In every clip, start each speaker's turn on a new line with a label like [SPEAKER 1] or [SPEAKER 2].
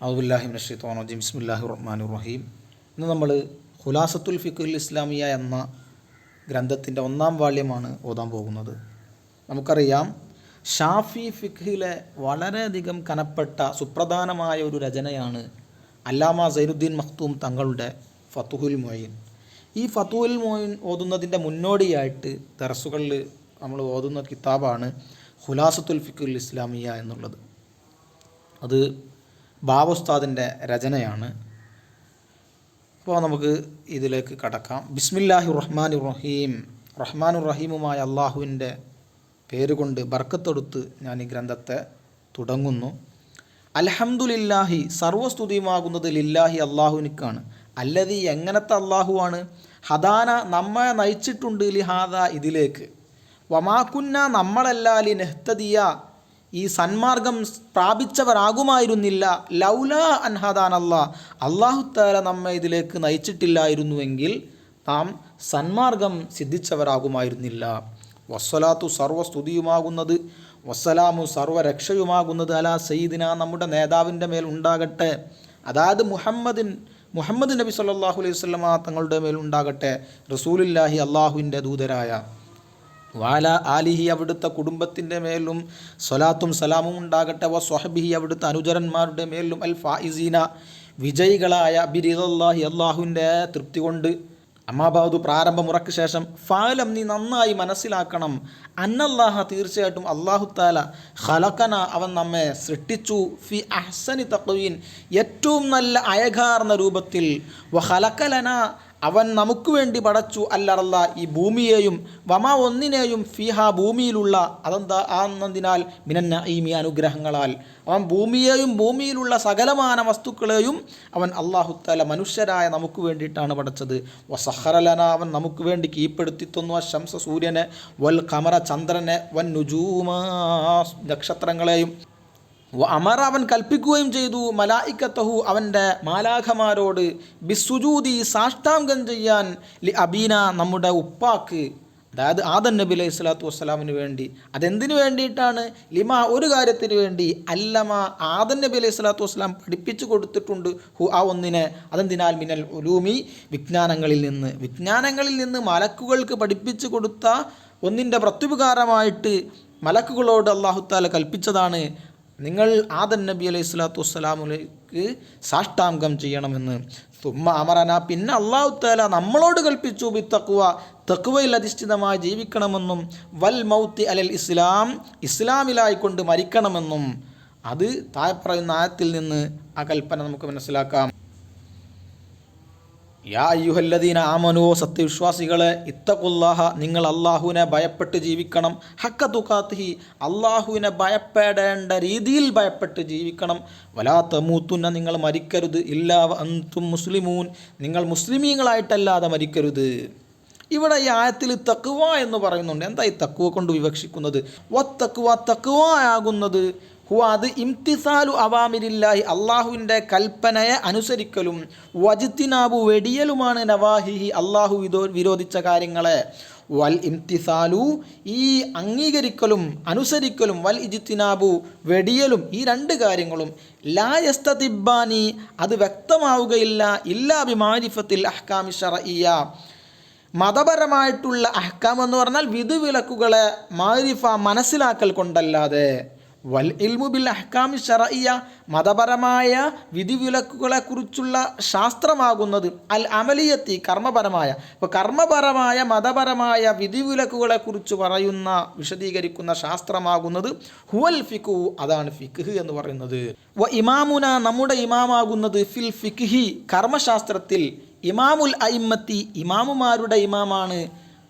[SPEAKER 1] ഔദുബില്ലാഹി മിനശ് ശൈത്വാനിർ റജീം. ബിസ്മില്ലാഹിർ റഹ്മാനിർ റഹീം. ഇന്ന് നമ്മൾ ഖുലാസത്തുൽ ഫിഖ്ഹുൽ ഇസ്ലാമിയ എന്ന ഗ്രന്ഥത്തിൻ്റെ 1-ാം വാള്യമാണ് ഓതാൻ പോകുന്നത്. നമുക്കറിയാം, ഷാഫി ഫിഖ്ഹിലെ വളരെയധികം കനപ്പെട്ട സുപ്രധാനമായ ഒരു രചനയാണ് അല്ലാമ സൈനുദ്ദീൻ മഖ്തൂം തങ്ങളുടെ ഫതുഹുൽ മുഈൻ. ഈ ഫതുഹുൽ മുഈൻ ഓതുന്നതിൻ്റെ മുന്നോടിയായിട്ട് ദർസുകളിൽ നമ്മൾ ഓതുന്ന കിതാബാണ് ഖുലാസത്തുൽ ഫിഖ്ഹുൽ ഇസ്ലാമിയ എന്നുള്ളത്. അത് ബാവോസ്താദിൻ്റെ രചനയാണ്. അപ്പോൾ നമുക്ക് ഇതിലേക്ക് കടക്കാം. ബിസ്മില്ലാഹിർ റഹ്മാനിർ റഹീം. റഹ്മാനുർ റഹീമുമായ അള്ളാഹുവിൻ്റെ പേരുകൊണ്ട് ബർക്കത്തെടുത്ത് ഞാൻ ഈ ഗ്രന്ഥത്തെ തുടങ്ങുന്നു. അൽഹംദുലില്ലാഹി, സർവസ്തുതിയുമാകുന്നത് ലില്ലാഹി അള്ളാഹുവിനിക്കാണ്. അല്ലതി, എങ്ങനത്തെ അള്ളാഹുവാണ്? ഹദാന, നമ്മെ നയിച്ചിട്ടുണ്ട്, ലിഹാദ, ഇതിലേക്ക്. വമാകുന്ന, നമ്മളല്ല, ലി നെഹ്തദിയ, ഈ സന്മാർഗം പ്രാപിച്ചവരാകുമായിരുന്നില്ല, ലൗല അൻഹദാൻ അല്ലാഹ്, അള്ളാഹു തആല നമ്മെ ഇതിലേക്ക് നയിച്ചിട്ടില്ലായിരുന്നുവെങ്കിൽ നാം സന്മാർഗം സിദ്ധിച്ചവരാകുമായിരുന്നില്ല. വസ്സലാത്തു, സർവസ്തുതിയുമാകുന്നത്, വസ്സലാമു, സർവരക്ഷയുമാകുന്നത്, അലാ സയ്യിദിന, നമ്മുടെ നേതാവിൻ്റെ മേൽ ഉണ്ടാകട്ടെ. അതായത് മുഹമ്മദ് നബി സല്ലല്ലാഹു അലൈഹി വസല്ലമ തങ്ങളുടെ മേൽ ഉണ്ടാകട്ടെ. റസൂലുല്ലാഹി, അള്ളാഹുവിൻ്റെ ദൂതരായ. വാല ആലിഹി, അവിടുത്തെ കുടുംബത്തിൻ്റെ മേലും സ്വലാത്തും സലാമും ഉണ്ടാകട്ടെ. വ സ്വഹബിഹി, അവിടുത്തെ അനുചരന്മാരുടെ മേലും. അൽ ഫായിസീന, വിജയികളായ. ബിരിദല്ലാഹി, അള്ളാഹുവിൻ്റെ തൃപ്തി കൊണ്ട്. അമ്മാബാദു, പ്രാരംഭമുറക്ക് ശേഷം. ഫാലം, നീ നന്നായി മനസ്സിലാക്കണം. അന്നല്ലാഹ, തീർച്ചയായിട്ടും അള്ളാഹു താല. ഖലഖന, അവൻ നമ്മെ സൃഷ്ടിച്ചു. ഫി അഹ്സനി തഖ്വീൻ, ഏറ്റവും നല്ല അയകാർന്ന രൂപത്തിൽ. വ ഖലഖലന, അവൻ നമുക്ക് വേണ്ടി പടച്ചു. അല്ലറല്ല, ഈ ഭൂമിയെയും. വമ, ഒന്നിനെയും. ഫിഹ, ഭൂമിയിലുള്ള. അതെന്താ? ആന്നതിനാൽ. മിനൻ നഈമി, അനുഗ്രഹങ്ങളാൽ. അവൻ ഭൂമിയെയും ഭൂമിയിലുള്ള സകലമാന വസ്തുക്കളെയും അവൻ അല്ലാഹു തആല മനുഷ്യരായ നമുക്ക് വേണ്ടിയിട്ടാണ് പടച്ചത്. വസഖറ ലന, അവൻ നമുക്ക് വേണ്ടി കീഴ്പ്പെടുത്തി തന്നു. അശംസ, സൂര്യനെ. വൽ ഖമറ, ചന്ദ്രനെ. വൻ നുജൂമ, നക്ഷത്രങ്ങളെയും. അമറ, അവൻ കൽപ്പിക്കുകയും ചെയ്തു. മലായിക്കത്തഹു, അവൻ്റെ മാലാഖമാരോട്. ബിസ്സുജൂദി, സാഷ്ടാംഗം ചെയ്യാൻ. ലി അബീന, നമ്മുടെ ഉപ്പാക്ക്, അതായത് ആദം നബി അലൈഹി സ്വലാത്തു വസ്സലാമിന് വേണ്ടി. അതെന്തിനു വേണ്ടിയിട്ടാണ്? ലിമ, ഒരു കാര്യത്തിന് വേണ്ടി. അല്ലമ, ആദം നബി അലൈഹി സ്വലാത്തു വസ്സലാം പഠിപ്പിച്ചു കൊടുത്തിട്ടുണ്ട്. ഹു, ആ ഒന്നിനെ. അതെന്തിനാൽ? മിനൽ ഉലൂമി, വിജ്ഞാനങ്ങളിൽ നിന്ന് മലക്കുകൾക്ക് പഠിപ്പിച്ചു കൊടുത്ത ഒന്നിൻ്റെ പ്രത്യുപകാരമായിട്ട് മലക്കുകളോട് അല്ലാഹു തആല കൽപ്പിച്ചതാണ്, നിങ്ങൾ ആദം നബി അലൈഹി സ്വലാത്തു വസ്സലാമിലേക്ക് സാഷ്ടാംഗം ചെയ്യണമെന്ന്. തുമ്മ അമറന, പിന്നെ അല്ലാഹു തആല നമ്മളോട് കൽപ്പിച്ചു. ബി തഖ്വ, തഖ്വയിൽ അധിഷ്ഠിതമായി ജീവിക്കണമെന്നും. വൽ മൗത്തി അലൽ ഇസ്ലാം, ഇസ്ലാമിലായിക്കൊണ്ട് മരിക്കണമെന്നും. അത് താഴെ പറയുന്ന ആയത്തിൽ നിന്ന് ആ കൽപ്പന നമുക്ക് മനസ്സിലാക്കാം. യാ അയ്യുഹല്ലദീന ആമനൂ, സത്യവിശ്വാസികളെ. ഇത്തഖുല്ലാഹ, നിങ്ങൾ അള്ളാഹുവിനെ ഭയപ്പെട്ട് ജീവിക്കണം. ഹക്ക തുഖാത്തിഹി, അള്ളാഹുവിനെ ഭയപ്പെടേണ്ട രീതിയിൽ ഭയപ്പെട്ട് ജീവിക്കണം. വലാ തമൂത്തുന്ന, നിങ്ങൾ മരിക്കരുത്. ഇല്ലാ അൻതും മുസ്ലിമൂൻ, നിങ്ങൾ മുസ്ലിമീങ്ങളായിട്ടല്ലാതെ മരിക്കരുത്. ഇവിടെ ഈ ആയത്തിൽ തഖ്വ എന്ന് പറയുന്നുണ്ട്. എന്താ ഈ തഖ്വ കൊണ്ട് വിവക്ഷിക്കുന്നത്? തഖ്വ ആകുന്നത് അത് ഇംതിസാലു അവാമിരില്ലാഹി, അള്ളാഹുവിൻ്റെ കൽപ്പനയെ അനുസരിക്കലും. വജ്തിനാബു, വെടിയലുമാണ്. നവാഹിഹി, അള്ളാഹു വിരോധിച്ച കാര്യങ്ങളെ. വൽ ഇംതിസാലു, ഈ അംഗീകരിക്കലും അനുസരിക്കലും. വൽ ഇജ്തിനാബു, വെടിയലും. ഈ രണ്ട് കാര്യങ്ങളും. ലാ യസ്തതിബ്ബാനി, അത് വ്യക്തമാവുകയില്ല. ഇല്ലാ ബിമാരിഫത്തിൽ അഹ്കാമി ശർഇയ്യ, മതപരമായിട്ടുള്ള അഹ്കാം എന്ന് പറഞ്ഞാൽ വിധിവിലക്കുകളെ മാരിഫ, മനസ്സിലാക്കൽ കൊണ്ടല്ലാതെ. വൽ ഇൽമു ബിൽ അഹ്കാമി ശർഇയ്യ, മതപരമായ വിധിവിലക്കുകളെ കുറിച്ചുള്ള ശാസ്ത്രമാകുന്നത്. അൽ അമലിയത്തി, കർമ്മപരമായ. അപ്പോൾ കർമ്മപരമായ മതപരമായ വിധിവിലക്കുകളെ കുറിച്ച് പറയുന്ന, വിശദീകരിക്കുന്ന ശാസ്ത്രമാകുന്നത് ഹുവൽ ഫിഖ്ഹു, അതാണ് ഫിഖ്ഹ് എന്ന് പറയുന്നത്. വ ഇമാമുന, നമ്മുടെ ഇമാമാകുന്നത്. ഫിൽ ഫിഖ്ഹി, കർമ്മശാസ്ത്രത്തിൽ. ഇമാമുൽ അയിമ്മത്തി, ഇമാമുമാരുടെ ഇമാമാണ്.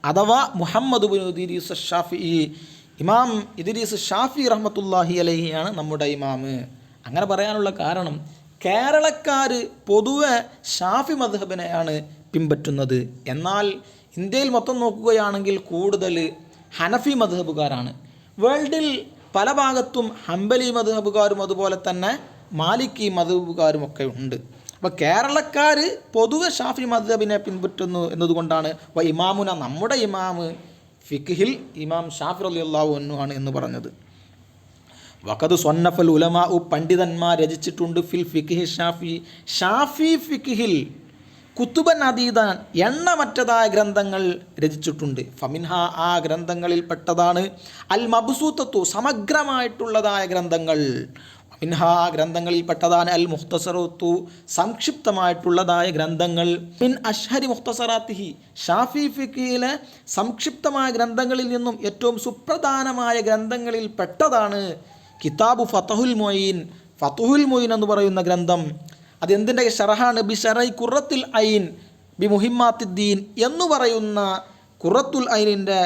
[SPEAKER 1] അഥവാ മുഹമ്മദ് ഇബ്നു ഇദ്രീസ് ഷാഫിഈ, ഇമാം ഇദ്രീസ് ഷാഫി റഹ്മത്തുള്ളാഹി അലൈഹിയാണ് നമ്മുടെ ഇമാമ്. അങ്ങനെ പറയാനുള്ള കാരണം, കേരളക്കാർ പൊതുവെ ഷാഫി മദ്ഹബിനെയാണ് പിൻപറ്റുന്നത്. എന്നാൽ ഇന്ത്യയിൽ മൊത്തം നോക്കുകയാണെങ്കിൽ കൂടുതൽ ഹനഫി മദ്ഹബുകാരാണ്. വേൾഡിൽ പല ഭാഗത്തും ഹംബലി മദ്ഹബുകാരും അതുപോലെ തന്നെ മാലിക്കി മദ്ഹബുകാരും ഒക്കെ ഉണ്ട്. അപ്പോൾ കേരളക്കാർ പൊതുവെ ഷാഫി മദ്ഹബിനെ പിൻപറ്റുന്നു എന്നതുകൊണ്ടാണ് വ ഇമാമുന, നമ്മുടെ ഇമാമ് ഫിഖ്ഹിൽ ഇമാം ഷാഫി റളിയല്ലാഹു അൻഹു ആണ് എന്ന് പറഞ്ഞത്. വഖദ് സ്വന്നഫൽ ഉലമാ, പണ്ഡിതന്മാർ രചിച്ചിട്ടുണ്ട് ഫിൽ ഫിഖ്ഹി ഷാഫി ഫിഖ്ഹിൽ കുത്തുബൻ അദീദാൻ, എണ്ണമറ്റതായ ഗ്രന്ഥങ്ങൾ രചിച്ചിട്ടുണ്ട്. ഫമിൻഹ, ആ ഗ്രന്ഥങ്ങളിൽ പെട്ടതാണ് അൽ മബ്സൂത്തത്തു, സമഗ്രമായിട്ടുള്ളതായ ഗ്രന്ഥങ്ങൾ. മിൻഹ, ആ ഗ്രന്ഥങ്ങളിൽ പെട്ടതാണ് അൽ മുഖ്തസറത്തു, സംക്ഷിപ്തമായിട്ടുള്ളതായ ഗ്രന്ഥങ്ങൾ. മിൻ അഷ്ഹരി മുഖ്തസറാത്തിഹി, ഷാഫി ഫിഖ്ഹിലെ സംക്ഷിപ്തമായ ഗ്രന്ഥങ്ങളിൽ നിന്നും ഏറ്റവും സുപ്രധാനമായ ഗ്രന്ഥങ്ങളിൽ പെട്ടതാണ് കിതാബു ഫതഹുൽ മൊയ്ൻ. ഫതഹുൽ മൊയ്ൻ എന്ന് പറയുന്ന ഗ്രന്ഥം അതെന്തിൻ്റെ ഷറഹാണ്? ബി ഷറൈ ഖുറത്തുൽ ഐൻ ബി മുഹിമ്മാത്തിദ്ദീൻ എന്ന് പറയുന്ന ഖുറത്തുൽ ഐനിൻ്റെ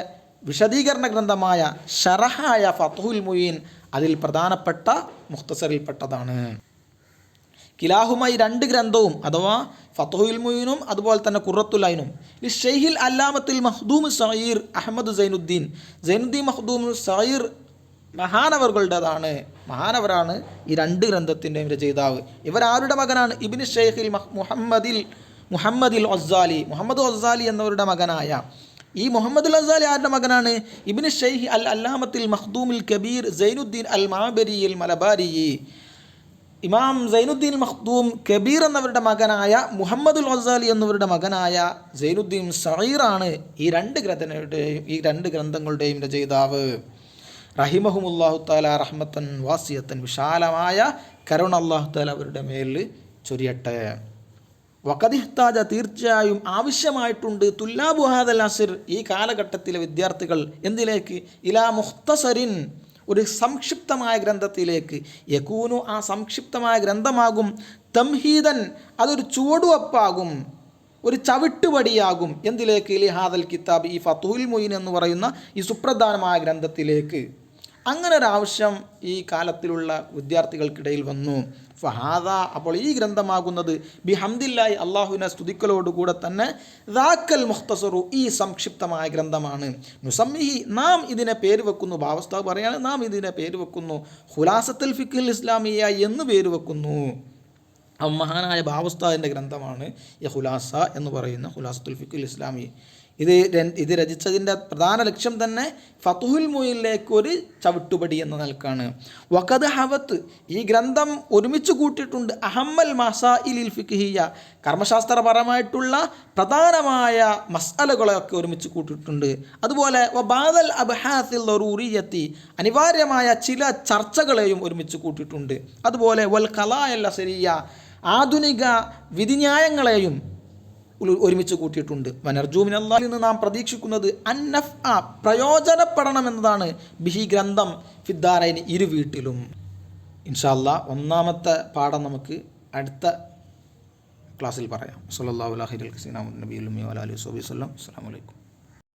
[SPEAKER 1] വിശദീകരണ ഗ്രന്ഥമായ ഷറഹായ ഫതഹുൽ മൊയ്ൻ അതിൽ പ്രധാനപ്പെട്ട മുഖ്തസറിൽപ്പെട്ടതാണ്. കിലാഹുമായി രണ്ട് ഗ്രന്ഥവും അഥവാ ഫതഹുൽ മൊയ്നും അതുപോലെ തന്നെ ഖുറത്തുൽ ഐനും ഷെയ്ഖിൽ അല്ലാമത്തുൽ മഖ്ദൂം സഗീർ അഹമ്മദ് സൈനുദ്ദീൻ മഖ്ദൂം സഗീർ മഹാനവറുകളുടേതാണ്. മഹാനവരാണ് ഈ രണ്ട് ഗ്രന്ഥത്തിൻ്റെയും രചയിതാവ്. ഇവരാരുടെ മകനാണ്? ഇബ്നു ഷെയ്ഖിൽ മുഹമ്മദിൽ ഒസാലി, മുഹമ്മദ് ഒസാലി എന്നവരുടെ മകനായ ഈ മുഹമ്മദുൽ അസാലി ആരുടെ മകനാണ്? ഇബ്നു ഷെയ്ഖ് അൽ അല്ലാമത്തുൽ മഖ്ദൂമുൽ കബീർ സൈനുദ്ദീൻ അൽ മഅബരിയിൽ മലബാരി. ഇമാം സൈനുദ്ദീൻ മഖ്ദൂം കബീർ എന്നവരുടെ മകനായ മുഹമ്മദുൽ അസാലി എന്നവരുടെ മകനായ സൈനുദ്ദീൻ സഗീറാണ് ഈ രണ്ട് ഗ്രന്ഥങ്ങളുടെയും രചയിതാവ്. റഹിമഹുമുല്ലാഹു തആല റഹ്മത്തൻ വാസിയത്തൻ, വിശാലമായ കരുണ അല്ലാഹു തആല അവരുടെ മേൽ ചൊരിയട്ടെ. വഖദിഹ്താജ, തീർച്ചയായും ആവശ്യമായിട്ടുണ്ട് തുല്ലാബു ഹാദൽ അസ്ർ, ഈ കാലഘട്ടത്തിലെ വിദ്യാർത്ഥികൾ എന്തിലേക്ക്? ഇലാ മുഖ്തസരിൻ, ഒരു സംക്ഷിപ്തമായ ഗ്രന്ഥത്തിലേക്ക്. യകൂനു, ആ സംക്ഷിപ്തമായ ഗ്രന്ഥമാകും തംഹീദൻ, അതൊരു ചുവടുവപ്പാകും, ഒരു ചവിട്ടുപടിയാകും. എന്തിലേക്ക്? ലി ഹാദൽ കിതാബ്, ഈ ഫതഹുൽ മൊയ്ൻ എന്ന് പറയുന്ന ഈ സുപ്രധാനമായ ഗ്രന്ഥത്തിലേക്ക്. അങ്ങനെ ഒരാവശ്യം ഈ കാലത്തിലുള്ള വിദ്യാർത്ഥികൾക്കിടയിൽ വന്നു. ഫഹാദ, അപ്പോൾ ഈ ഗ്രന്ഥമാകുന്നത് ബിഹംദില്ലാഹി, അള്ളാഹുവിനെ സ്തുതിക്കലോടുകൂടെ തന്നെ, ദാക്കൽ മുഖ്തസറു, ഈ സംക്ഷിപ്തമായ ഗ്രന്ഥമാണ്. നുസമ്മിഹി, നാം ഇതിനെ പേര് വെക്കുന്നു, ഭാവസ്ഥാവ് പറയാണ്, നാം ഇതിനെ പേര് വെക്കുന്നു ഖുലാസത്തുൽ ഫിഖ്ഹിൽ ഇസ്ലാമിയ എന്ന് പേര് വെക്കുന്നു. മഹാനായ ഭാവസ്ഥാദിൻ്റെ ഗ്രന്ഥമാണ് ഈ ഖുലാസ എന്ന് പറയുന്ന ഖുലാസത്തുൽ ഫിഖ്ഹിൽ ഇസ്ലാമി. ഇത് രചിച്ചതിൻ്റെ പ്രധാന ലക്ഷ്യം തന്നെ ഫതഹുൽ മൊയ്നിലേക്ക് ഒരു ചവിട്ടുപടി എന്ന നിലക്കാണ്. വഖദ് ഹവത്ത്, ഈ ഗ്രന്ഥം ഒരുമിച്ച് കൂട്ടിയിട്ടുണ്ട് അഹമ്മൽ മസായിലിൽ ഫിഖ്ഹിയ, കർമ്മശാസ്ത്രപരമായിട്ടുള്ള പ്രധാനമായ മസ്അലകളൊക്കെ ഒരുമിച്ച് കൂട്ടിയിട്ടുണ്ട്. അതുപോലെ വബാദൽ അബ്ഹാസിൽ ദറൂറിയത്തി, അനിവാര്യമായ ചില ചർച്ചകളെയും ഒരുമിച്ച് കൂട്ടിയിട്ടുണ്ട്. അതുപോലെ വൽ ഖലായൽ അസ്രിയ, ആധുനിക വിധിന്യായങ്ങളെയും ഒരുമിച്ച് കൂട്ടിയിട്ടുണ്ട്. വനർജൂ മിനല്ലാഹി, നിന്ന് നാം പ്രതീക്ഷിക്കുന്നത് അന്നഫ്, പ്രയോജനപ്പെടണമെന്നതാണ് ബിഹി, ഗ്രന്ഥം ഫിദ്ദാറൈനി, ഇരു വീട്ടിലും. ഇൻഷാ അല്ലാഹ് ഒന്നാമത്തെ പാഠം നമുക്ക് അടുത്ത ക്ലാസ്സിൽ പറയാം. സല്ലല്ലാഹു അലൈഹി വസല്ലം. അസ്സലാമു അലൈക്കും.